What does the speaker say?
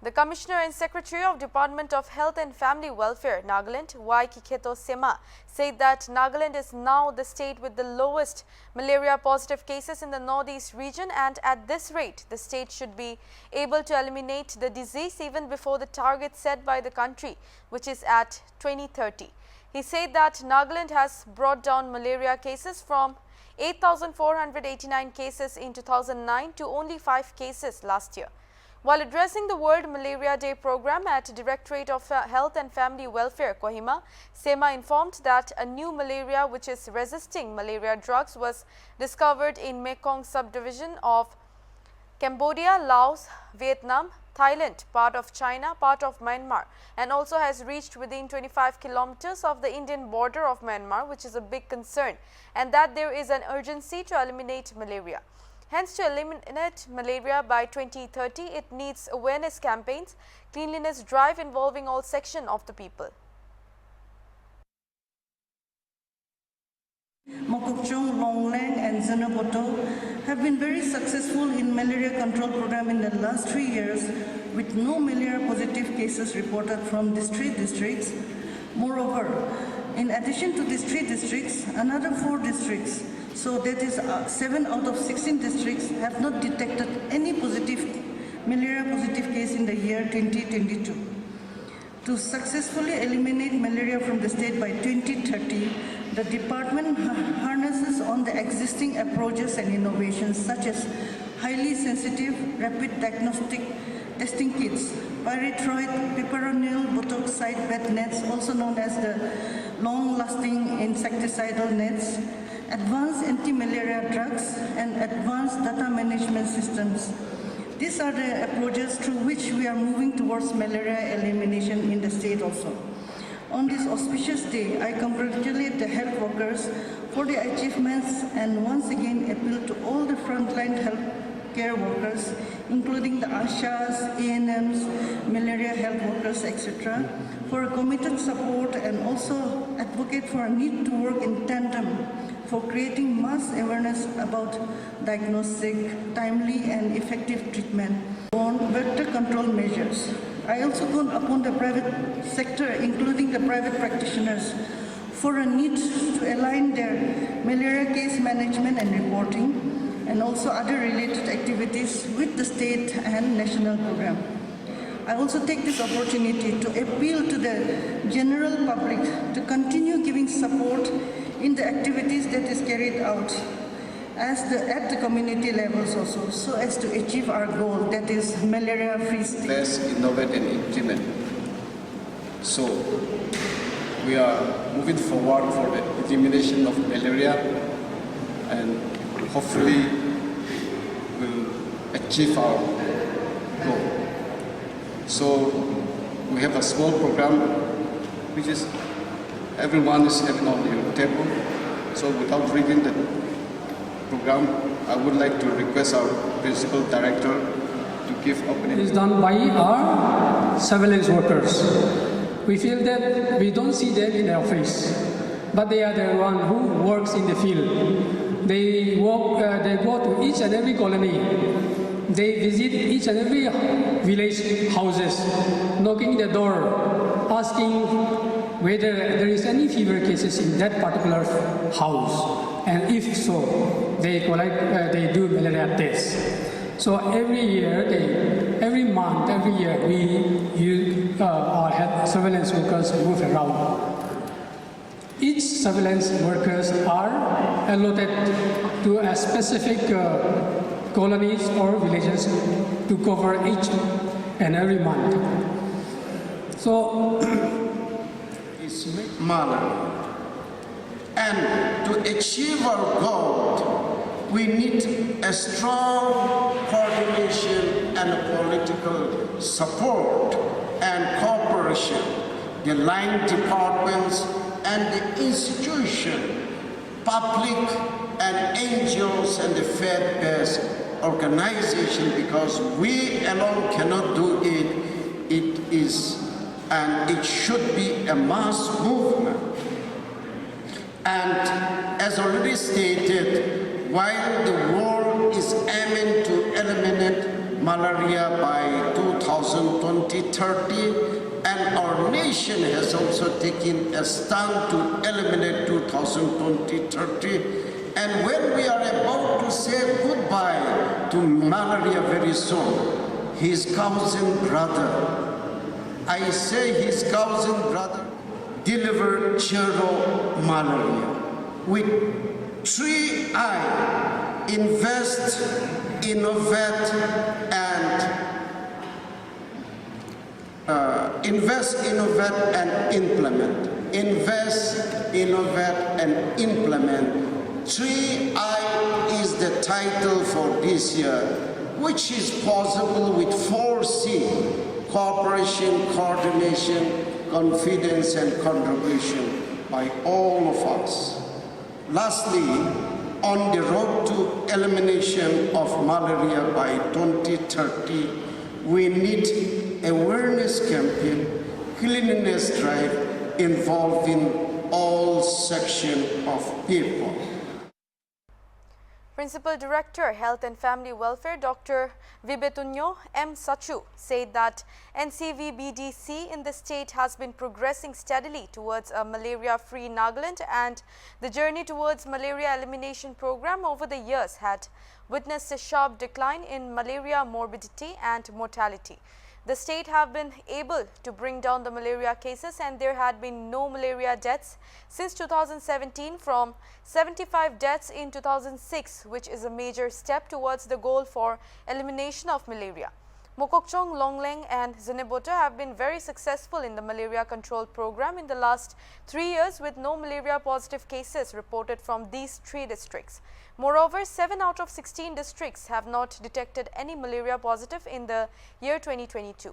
The Commissioner and Secretary of Department of Health and Family Welfare, Nagaland, Y. Kiketo Sema, said that Nagaland is now the state with the lowest malaria-positive cases in the northeast region, and at this rate, the state should be able to eliminate the disease even before the target set by the country, which is at 2030. He said that Nagaland has brought down malaria cases from 8,489 cases in 2009 to only 5 cases last year. While addressing the World Malaria Day program at Directorate of Health and Family Welfare, Kohima, Sema informed that a new malaria which is resisting malaria drugs was discovered in Mekong subdivision of Cambodia, Laos, Vietnam, Thailand, part of China, part of Myanmar, and also has reached within 25 kilometers of the Indian border of Myanmar, which is a big concern, and that there is an urgency to eliminate malaria. Hence, to eliminate malaria by 2030, it needs awareness campaigns, cleanliness drive involving all sections of the people. Mokokchung, Longlang and Zenoboto have been very successful in malaria control program in the last 3 years, with no malaria positive cases reported from these 3 districts. Moreover, in addition to these 3 districts, another 4 districts, so that is 7 out of 16 districts, have not detected any malaria positive case in the year 2022. To successfully eliminate malaria from the state by 2030, the department harnesses on the existing approaches and innovations such as highly sensitive rapid diagnostic testing kits, pyrethroid, piperonyl butoxide bed nets, also known as the long-lasting insecticidal nets, advanced anti-malaria drugs, and advanced data management systems. These are the approaches through which we are moving towards malaria elimination in the state also. On this auspicious day, I congratulate the health workers for their achievements and once again appeal to all the frontline healthcare workers, including the ASHAs, ANMs, malaria health workers, etc., for a committed support, and also advocate for a need to work in tandem for creating mass awareness about diagnostic, timely and effective treatment on vector control measures. I also call upon the private sector, including the private practitioners, for a need to align their malaria case management and reporting, and also other related activities with the state and national program. I also take this opportunity to appeal to the general public to continue giving support in the activities that is carried out at the community levels also, so as to achieve our goal, that is malaria-free state. Let's innovate and implement. So we are moving forward for the elimination of malaria, and hopefully we'll achieve our goal. So we have a small program which is everyone is having on your table. So without reading the program, I would like to request our principal director to give opening. It is done by our surveillance workers. We feel that we don't see them in the office, but they are the one who works in the field. They go to each and every colony. They visit each and every village houses, knocking the door, asking whether there is any fever cases in that particular house, and if so, they do malaria tests. So every year, every month, every year, our surveillance workers move around. Each surveillance workers are allotted to a specific colonies or villages to cover each and every month. So is malaria. And to achieve our goal, we need a strong coordination and political support and cooperation. The line departments and the institution, public and NGOs and the faith-based organization, because we alone cannot do it. It is and it should be a mass movement. And as already stated, while the world is aiming to eliminate malaria by 2020-30, and our nation has also taken a stand to eliminate 2020-30. And when we are about to say goodbye to malaria very soon, his cousin brother, I say his cousin brother, delivered zero malaria with 3I: invest, innovate, and implement. Invest, innovate, and implement. 3I is the title for this year, which is possible with 4C: cooperation, coordination, confidence, and contribution by all of us. Lastly, on the road to elimination of malaria by 2030, we need awareness campaign, cleanliness drive involving all sections of people. Principal Director, Health and Family Welfare, Dr. Vibetunyo M. Sachu, said that NCVBDC in the state has been progressing steadily towards a malaria-free Nagaland, and the journey towards malaria elimination program over the years had witnessed a sharp decline in malaria morbidity and mortality. The state have been able to bring down the malaria cases, and there had been no malaria deaths since 2017 from 75 deaths in 2006, which is a major step towards the goal for elimination of malaria. Mokokchung, Longleng and Zeneboto have been very successful in the malaria control program in the last 3 years, with no malaria positive cases reported from these 3 districts. Moreover, 7 out of 16 districts have not detected any malaria positive in the year 2022.